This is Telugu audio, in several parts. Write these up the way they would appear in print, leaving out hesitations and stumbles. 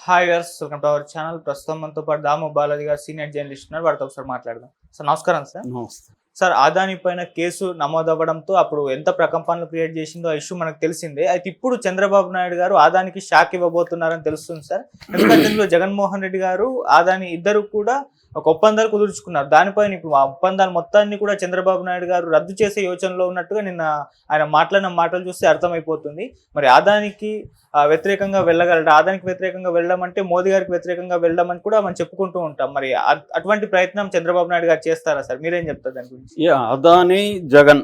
Hi girls welcome to our channel. ప్రస్తుతం మనతో పాటు దాము బాలాజీ గారు సీనియర్ జర్నలిస్ట్ ఉన్నారు. వారితో ఒకసారి మాట్లాడదాం. సార్ నమస్కారం సార్. నమస్తే. సార్ అదాని పైన కేసు నమోదవ్వడంతో అప్పుడు ఎంత ప్రకంపనలు క్రియేట్ చేసిందో ఆ ఇష్యూ మనకు తెలిసిందే. అయితే ఇప్పుడు చంద్రబాబు నాయుడు గారు ఆదానికి షాక్ ఇవ్వబోతున్నారని తెలుస్తుంది సార్. ఎందుకంటే ఇందులో జగన్మోహన్ రెడ్డి గారు ఆదాని ఇద్దరు కూడా ఒక ఒప్పందాలు కుదుర్చుకున్నారు. దానిపైన ఇప్పుడు ఆ ఒప్పందాలు మొత్తాన్ని కూడా చంద్రబాబు నాయుడు గారు రద్దు చేసే యోచనలో ఉన్నట్టుగా నిన్న ఆయన మాట్లాడిన మాటలు చూస్తే అర్థమైపోతుంది. మరి ఆదానికి వ్యతిరేకంగా వెళ్ళగలరా? ఆదానికి వ్యతిరేకంగా వెళ్ళమంటే మోదీ గారికి వ్యతిరేకంగా వెళ్ళమని కూడా మనం చెప్పుకుంటూ ఉంటాం. మరి అటువంటి ప్రయత్నం చంద్రబాబు నాయుడు గారు చేస్తారా సార్? మీరేం చెప్తారు దాని గురించి? అదాని జగన్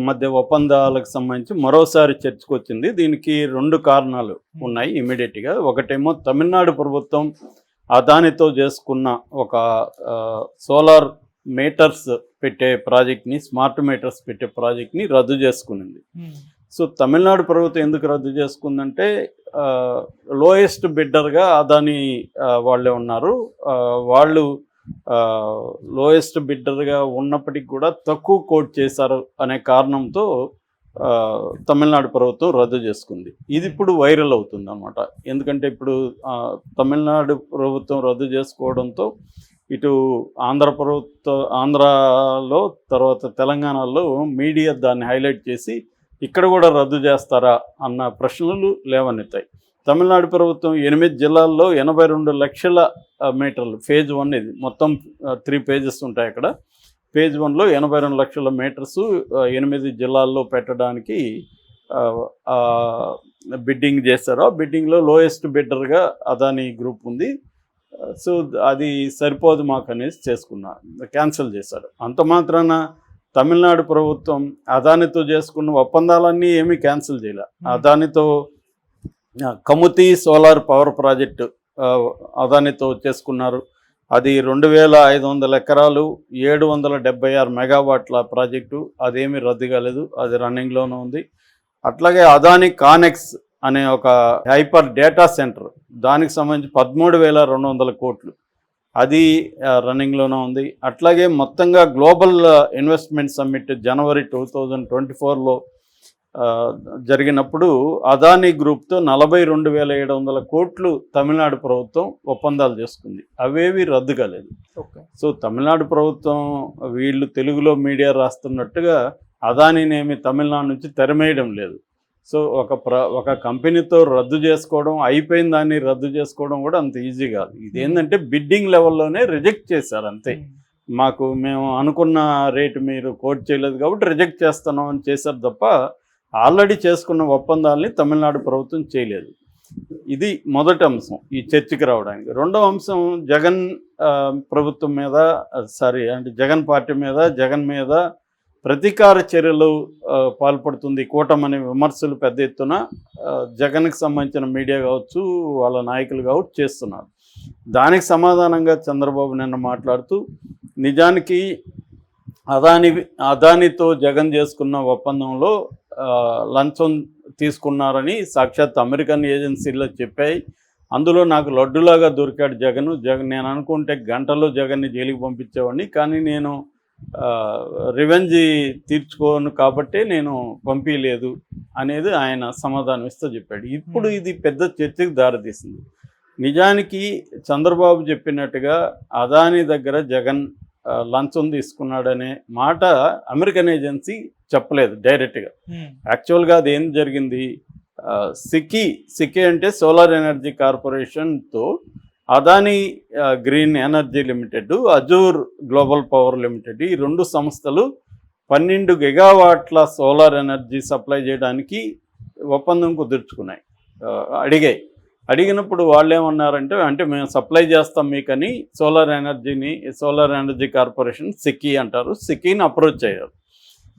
మధ్య ఒప్పందాలకు సంబంధించి మరోసారి చర్చకు వచ్చింది. దీనికి రెండు కారణాలు ఉన్నాయి ఇమీడియట్ గా. ఒకటేమో తమిళనాడు ప్రభుత్వం అదానితో చేసుకున్న ఒక సోలార్ మీటర్స్ పెట్టే ప్రాజెక్ట్ని, స్మార్ట్ మీటర్స్ పెట్టే ప్రాజెక్ట్ని రద్దు చేసుకునింది. సో తమిళనాడు ప్రభుత్వం ఎందుకు రద్దు చేసుకుందంటే లోయెస్ట్ బిడ్డర్గా అదాని వాళ్ళే ఉన్నారు. వాళ్ళు లోయెస్ట్ బిడ్డర్గా ఉన్నప్పటికీ కూడా తక్కువ కోట్ చేశారు అనే కారణంతో తమిళనాడు ప్రభుత్వం రద్దు చేసుకుంది. ఇది ఇప్పుడు వైరల్ అవుతుంది అన్నమాట. ఎందుకంటే ఇప్పుడు తమిళనాడు ప్రభుత్వం రద్దు చేసుకోవడంతో ఇటు ఆంధ్రాలో తర్వాత తెలంగాణలో మీడియా దాన్ని హైలైట్ చేసి ఇక్కడ కూడా రద్దు చేస్తారా అన్న ప్రశ్నలు లేవనెత్తాయి. తమిళనాడు ప్రభుత్వం 8 జిల్లాల్లో 82 లక్షల మీటర్లు, ఫేజ్ 1 ఇది, మొత్తం 3 పేజెస్ ఉంటాయి అక్కడ. ఫేజ్ 1లో 82 లక్షల మీటర్స్ 8 జిల్లాల్లో పెట్టడానికి బిడ్డింగ్ చేశారు. ఆ బిడ్డింగ్లో లోయెస్ట్ బిడ్డర్గా అదాని గ్రూప్ ఉంది. సో అది సరిపోదు మాకు అనేసి క్యాన్సిల్ చేశారు. అంత మాత్రాన తమిళనాడు ప్రభుత్వం అదానితో చేసుకున్న ఒప్పందాలన్నీ ఏమీ క్యాన్సిల్ చేయలే. అదానితో కముతి సోలార్ పవర్ ప్రాజెక్టు అదానితో చేసుకున్నారు. అది 2500 ఎకరాలు 776 మెగావాట్ల ప్రాజెక్టు. అదేమీ రద్దు కాలేదు, అది రన్నింగ్లోనే ఉంది. అట్లాగే అదాని కానెక్స్ అనే ఒక హైపర్ డేటా సెంటర్, దానికి సంబంధించి 13,200 కోట్లు, అది రన్నింగ్లోనే ఉంది. అట్లాగే మొత్తంగా గ్లోబల్ ఇన్వెస్ట్మెంట్ సమ్మిట్ జనవరి 2024లో జరిగినప్పుడు అదాని గ్రూప్తో 42,700 కోట్లు తమిళనాడు ప్రభుత్వం ఒప్పందాలు చేసుకుంది. అవేవి రద్దు కాలేదు. సో తమిళనాడు ప్రభుత్వం వీళ్ళు తెలుగులో మీడియా రాస్తున్నట్టుగా అదానినేమి తమిళనాడు నుంచి తెరమేయడం లేదు. సో ఒక కంపెనీతో రద్దు చేసుకోవడం, అయిపోయిన దాన్ని రద్దు చేసుకోవడం కూడా అంత ఈజీ కాదు. ఇదేంటంటే బిడ్డింగ్ లెవెల్లోనే రిజెక్ట్ చేశారు అంతే. మేము అనుకున్న రేటు మీరు కోట్ చేయలేదు కాబట్టి రిజెక్ట్ చేస్తున్నాం అని చేశారు తప్ప ఆల్రెడీ చేసుకున్న ఒప్పందాలని తమిళనాడు ప్రభుత్వం చేయలేదు. ఇది మొదటి అంశం ఈ చర్చకి రావడానికి. రెండవ అంశం జగన్ ప్రభుత్వం మీద జగన్ పార్టీ మీద, జగన్ మీద ప్రతీకార చర్యలు పాల్పడుతుంది కూటమనే విమర్శలు పెద్ద ఎత్తున జగన్కి సంబంధించిన మీడియా కావచ్చు, వాళ్ళ నాయకులు కావచ్చు చేస్తున్నారు. దానికి సమాధానంగా చంద్రబాబు నిన్న మాట్లాడుతూ నిజానికి అదానితో జగన్ చేసుకున్న ఒప్పందంలో లంచం తీసుకున్నారని సాక్షాత్ అమెరికన్ ఏజెన్సీలో చెప్పాయి. అందులో నాకు లడ్డులాగా దొరికాడు జగన్. నేను అనుకుంటే గంటలో జగన్ని జైలుకి పంపించేవాడిని, కానీ నేను రివెంజ్ తీర్చుకోను కాబట్టి నేను పంపించలేదు అనేది ఆయన సమాధానం ఇస్తూ చెప్పాడు. ఇప్పుడు ఇది పెద్ద చర్చకు దారితీసింది. నిజానికి చంద్రబాబు చెప్పినట్టుగా అదాని దగ్గర జగన్ లంచం తీసుకున్నాడనే మాట అమెరికన్ ఏజెన్సీ చెప్పలేదు డైరెక్ట్గా. యాక్చువల్గా అది ఏం జరిగింది, సికి అంటే సోలార్ ఎనర్జీ కార్పొరేషన్తో Adani green energy limited, azure global power limited, ఈ 2 సంస్థలు 12 గిగావాట్ల సోలార్ ఎనర్జీ సప్లై చేయడానికి ఒప్పందం కుదుర్చుకున్నాయి. అడిగినప్పుడు వాళ్ళు ఏమన్నారంటే మేము సప్లై చేస్తాం మీకని సోలార్ ఎనర్జీ కార్పొరేషన్, సికి అంటారు, సికిని అప్రోచ్ అయ్యారు.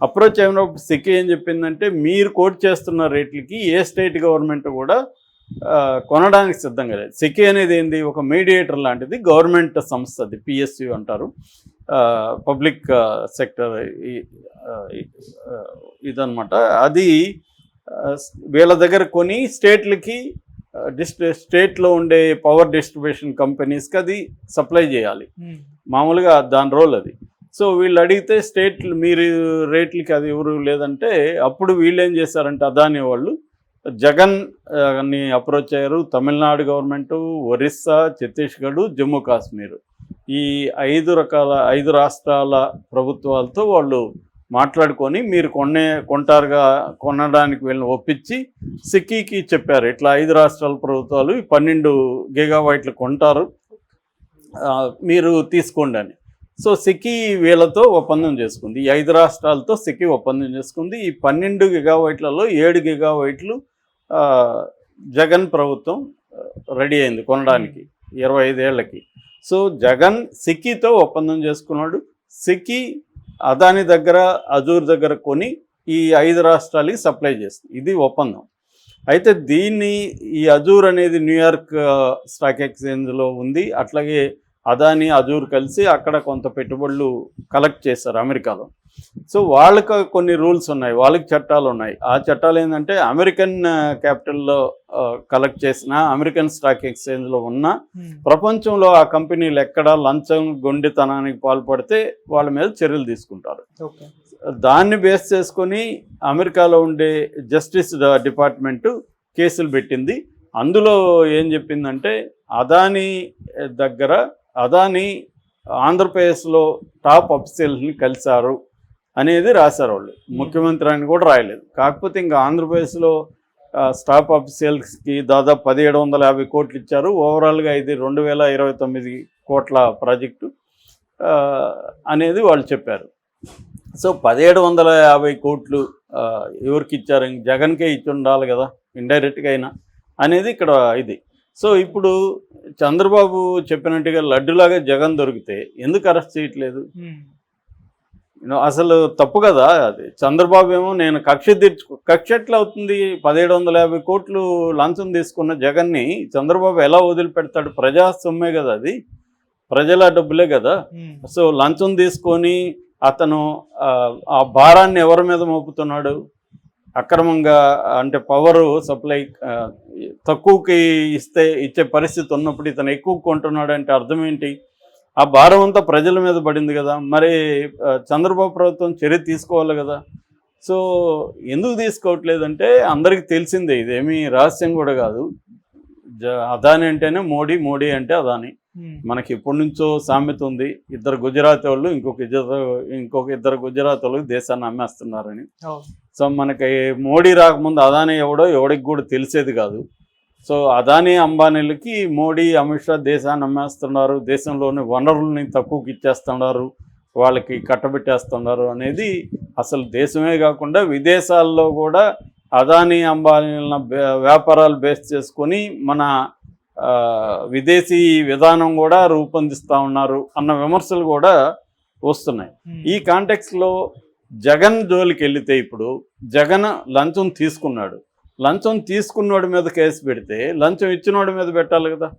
అప్రోచ్ అయినప్పుడు సికి ఏం చెప్పిందంటే మీరు కోట్ చేస్తున్న రేట్లకి ఏ స్టేట్ గవర్నమెంట్ కూడా కొనడానికి సిద్ధంగా లేదు. సికి అనేది ఏంది, ఒక మీడియేటర్ లాంటిది, గవర్నమెంట్ సంస్థ, అది పిఎస్యు అంటారు, పబ్లిక్ సెక్టర్ ఇదనమాట. అది వీళ్ళ దగ్గర కొని స్టేట్లకి, స్టేట్లో ఉండే పవర్ డిస్ట్రిబ్యూషన్ కంపెనీస్కి అది సప్లై చేయాలి. మామూలుగా దాని రోల్ అది. సో వీళ్ళు అడిగితే స్టేట్లు మీరు రేట్లకి అది ఎవరు లేదంటే అప్పుడు వీళ్ళు ఏం చేశారంటే అదాని వాళ్ళు జగన్ ని అప్రోచ్ అయ్యారు. తమిళనాడు గవర్నమెంటు, ఒరిస్సా, ఛత్తీస్గఢ్, జమ్మూ కాశ్మీర్ ఈ 5 రాష్ట్రాల ప్రభుత్వాలతో వాళ్ళు మాట్లాడుకొని మీరు కొనడానికి వీళ్ళని ఒప్పించి సిక్కీకి చెప్పారు, ఇట్లా 5 రాష్ట్రాల ప్రభుత్వాలు 12 గిగావాట్లు కొంటారు, మీరు తీసుకోండి అని. సో సిక్కీ వీళ్ళతో ఒప్పందం చేసుకుంది. ఈ 5 రాష్ట్రాలతో సిక్కీ ఒప్పందం చేసుకుంది. ఈ 12 గిగావాట్లలో 7 గిగావాట్లు జగన్ ప్రభుత్వం రెడీ అయింది కొనడానికి 25 ఏళ్లకి. సో జగన్ సిక్కీతో ఒప్పందం చేసుకున్నాడు. సిక్కీ అదాని దగ్గర, అజూర్ దగ్గర కొని ఈ 5 రాష్ట్రాలకి సప్లై చేస్తుంది. ఇది ఒప్పందం. అయితే ఈ అజూర్ అనేది న్యూయార్క్ స్టాక్ ఎక్స్చేంజ్లో ఉంది. అట్లాగే అదాని, అజూర్ కలిసి అక్కడ కొంత పెట్టుబడులు కలెక్ట్ చేశారు అమెరికాలో. సో వాళ్ళకి కొన్ని రూల్స్ ఉన్నాయి, వాళ్ళకి చట్టాలు ఉన్నాయి. ఆ చట్టాలు ఏంటంటే అమెరికన్ క్యాపిటల్లో కలెక్ట్ చేసిన, అమెరికన్ స్టాక్ ఎక్స్చేంజ్లో ఉన్న ప్రపంచంలో ఆ కంపెనీలు ఎక్కడ లంచం, గొండితనానికి పాల్పడితే వాళ్ళ మీద చర్యలు తీసుకుంటారు. దాన్ని బేస్ చేసుకొని అమెరికాలో ఉండే జస్టిస్ డిపార్ట్మెంటు కేసులు పెట్టింది. అందులో ఏం చెప్పిందంటే అదాని ఆంధ్రప్రదేశ్లో టాప్ అఫీషియల్స్ని కలిశారు అనేది రాశారు వాళ్ళు. ముఖ్యమంత్రి అని కూడా రాయలేదు. కాకపోతే ఇంకా ఆంధ్రప్రదేశ్లో స్టాఫ్ అఫీషియల్స్కి దాదాపు 1750 కోట్లు ఇచ్చారు. ఓవరాల్గా ఇది 2029 కోట్ల ప్రాజెక్టు అనేది వాళ్ళు చెప్పారు. సో 1750 కోట్లు ఎవరికి ఇచ్చారు? జగన్కే ఇచ్చి ఉండాలి కదా, ఇండైరెక్ట్గా అయినా అనేది ఇక్కడ ఇది. సో ఇప్పుడు చంద్రబాబు చెప్పినట్టుగా లడ్డులాగా జగన్ దొరికితే ఎందుకు అరెస్ట్ చేయట్లేదు? అసలు తప్పు కదా అది. చంద్రబాబు ఏమో నేను కక్ష ఎట్లా అవుతుంది? 1750 కోట్లు లంచం తీసుకున్న జగన్ని చంద్రబాబు ఎలా వదిలిపెడతాడు? ప్రజా సొమ్మే కదా అది, ప్రజల డబ్బులే కదా. సో లంచం తీసుకొని అతను ఆ భారాన్ని ఎవరి మీద మోపుతున్నాడు? అక్రమంగా, అంటే పవర్ సప్లై తక్కువకి ఇచ్చే పరిస్థితి ఉన్నప్పుడు ఇతను ఎక్కువ కొంటున్నాడు అంటే అర్థం ఏంటి? ఆ భారం అంతా ప్రజల మీద పడింది కదా. మరి చంద్రబాబు ప్రభుత్వం చర్య తీసుకోవాలి కదా. సో ఎందుకు తీసుకోవట్లేదంటే అందరికీ తెలిసిందే, ఇదేమీ రహస్యం కూడా కాదు. అదాని అంటేనే మోడీ, మోడీ అంటే అదాని. మనకి ఎప్పటి నుంచో సామెత ఉంది, ఇద్దరు గుజరాతీ వాళ్ళు ఇంకొక ఇద్దరు గుజరాతీ వాళ్ళకి దేశాన్ని అమ్మేస్తున్నారని. సో మనకి మోడీ రాకముందు అదాని ఎవడికి కూడా తెలిసేది కాదు. సో అదాని, అంబానీలకి మోడీ, అమిత్ షా దేశాన్ని అమ్మేస్తున్నారు, దేశంలోని వనరుల్ని తక్కువకి ఇచ్చేస్తున్నారు, వాళ్ళకి కట్టబెట్టేస్తున్నారు అనేది అసలు దేశమే కాకుండా విదేశాల్లో కూడా అదాని, అంబానీల వ్యాపారాలు బేస్ చేసుకొని మన విదేశీ విధానం కూడా రూపొందిస్తూ ఉన్నారు అన్న విమర్శలు కూడా వస్తున్నాయి. ఈ కాంటెక్స్లో జగన్ జోలికి వెళితే ఇప్పుడు జగన్ లంచం తీసుకున్నాడు, లంచం తీసుకున్నోడి మీద కేసు పెడితే లంచం ఇచ్చినోడి మీద పెట్టాలి కదా.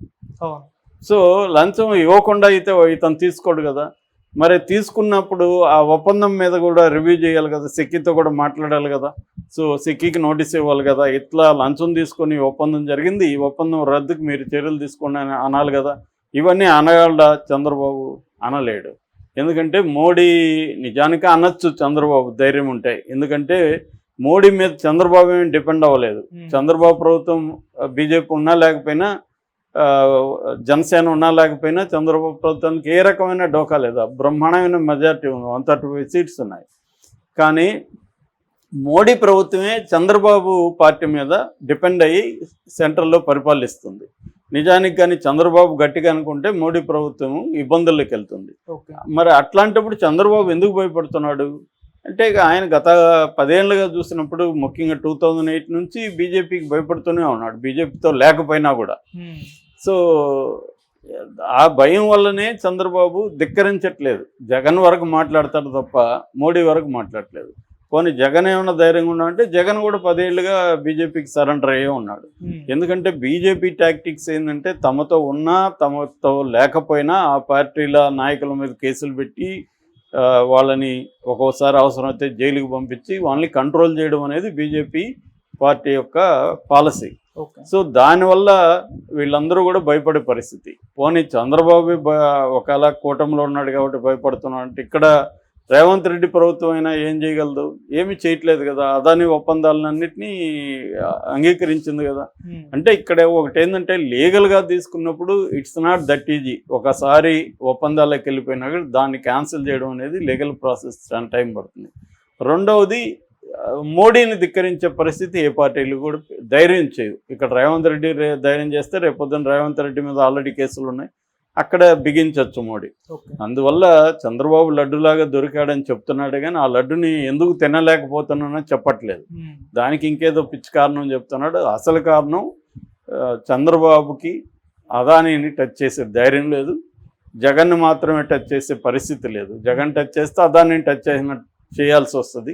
సో లంచం ఇవ్వకుండా అయితే ఇతను తీసుకోడు కదా. మరి తీసుకున్నప్పుడు ఆ ఒప్పందం మీద కూడా రివ్యూ చేయాలి కదా, సిక్కీతో కూడా మాట్లాడాలి కదా. సో సిక్కీకి నోటీస్ ఇవ్వాలి కదా, ఇట్లా లంచం తీసుకొని ఒప్పందం జరిగింది, ఈ ఒప్పందం రద్దుకు మీరు చర్యలు తీసుకోండి అని అనాలి కదా. ఇవన్నీ అనగలడా చంద్రబాబు? అనలేడు. ఎందుకంటే మోడీ నిజానికి అనొచ్చు చంద్రబాబు ధైర్యం ఉంటాయి. ఎందుకంటే మోడీ మీద చంద్రబాబు ఏమి డిపెండ్ అవ్వలేదు. చంద్రబాబు ప్రభుత్వం బీజేపీ ఉన్నా లేకపోయినా, జనసేన ఉన్నా లేకపోయినా చంద్రబాబు ప్రభుత్వానికి ఏ రకమైన డోకా లేదా, బ్రహ్మాండమైన మెజార్టీ ఉంది, 135 సీట్స్ ఉన్నాయి. కానీ మోడీ ప్రభుత్వమే చంద్రబాబు పార్టీ మీద డిపెండ్ అయ్యి సెంట్రల్లో పరిపాలిస్తుంది. నిజానికి కానీ చంద్రబాబు గట్టిగా అనుకుంటే మోడీ ప్రభుత్వం ఇబ్బందుల్లోకి వెళ్తుంది. మరి అట్లాంటప్పుడు చంద్రబాబు ఎందుకు భయపడుతున్నాడు అంటే, ఆయన గత 10 ఏళ్ళుగా చూసినప్పుడు ముఖ్యంగా 2008 నుంచి బీజేపీకి భయపడుతూనే ఉన్నాడు, బీజేపీతో లేకపోయినా కూడా. సో ఆ భయం వల్లనే చంద్రబాబు ధిక్కరించట్లేదు. జగన్ వరకు మాట్లాడతాడు తప్ప మోడీ వరకు మాట్లాడట్లేదు. పోనీ జగన్ ఏమన్నా ధైర్యంగా ఉన్నాడంటే జగన్ కూడా 10 ఏళ్ళుగా బీజేపీకి సరెండర్ అయ్యే ఉన్నాడు. ఎందుకంటే బీజేపీ టాక్టిక్స్ ఏంటంటే తమతో ఉన్నా తమతో లేకపోయినా ఆ పార్టీల నాయకుల మీద కేసులు పెట్టి వాళ్ళని ఒక్కోసారి అవసరమైతే జైలుకి పంపించి వాళ్ళని కంట్రోల్ చేయడం అనేది బీజేపీ పార్టీ యొక్క పాలసీ. సో దానివల్ల వీళ్ళందరూ కూడా భయపడే పరిస్థితి. పోనీ చంద్రబాబు ఒకవేళ కూటమిలో ఉన్నాడు కాబట్టి భయపడుతున్నాడు అంటే, ఇక్కడ రేవంత్ రెడ్డి ప్రభుత్వం అయినా ఏం చేయగలదు? ఏమీ చేయట్లేదు కదా. అదాని ఒప్పందాలన్నింటినీ అంగీకరించింది కదా. అంటే ఇక్కడ ఒకటి ఏంటంటే లీగల్గా తీసుకున్నప్పుడు ఇట్స్ నాట్ దట్ ఈజీ. ఒకసారి ఒప్పందాలకు వెళ్ళిపోయినా కూడా దాన్ని క్యాన్సిల్ చేయడం అనేది లీగల్ ప్రాసెస్, చాలా టైం పడుతుంది. రెండవది, మోడీని ధిక్కరించే పరిస్థితి ఏ పార్టీలు కూడా ధైర్యం చేయవు. ఇక్కడ రేవంత్ రెడ్డి ధైర్యం చేస్తే రేపొద్దున రేవంత్ రెడ్డి మీద ఆల్రెడీ కేసులు ఉన్నాయి, అక్కడ బిగించవచ్చు మోడీ. అందువల్ల చంద్రబాబు లడ్డులాగా దొరికాడని చెప్తున్నాడు కానీ ఆ లడ్డుని ఎందుకు తినలేకపోతున్నానని చెప్పట్లేదు. దానికి ఇంకేదో పిచ్చి కారణం చెప్తున్నాడు. అసలు కారణం చంద్రబాబుకి అదానీని టచ్ చేసే ధైర్యం లేదు, జగన్ని మాత్రమే టచ్ చేసే పరిస్థితి లేదు. జగన్ టచ్ చేస్తే అదానీని టచ్ చేయాల్సి వస్తుంది.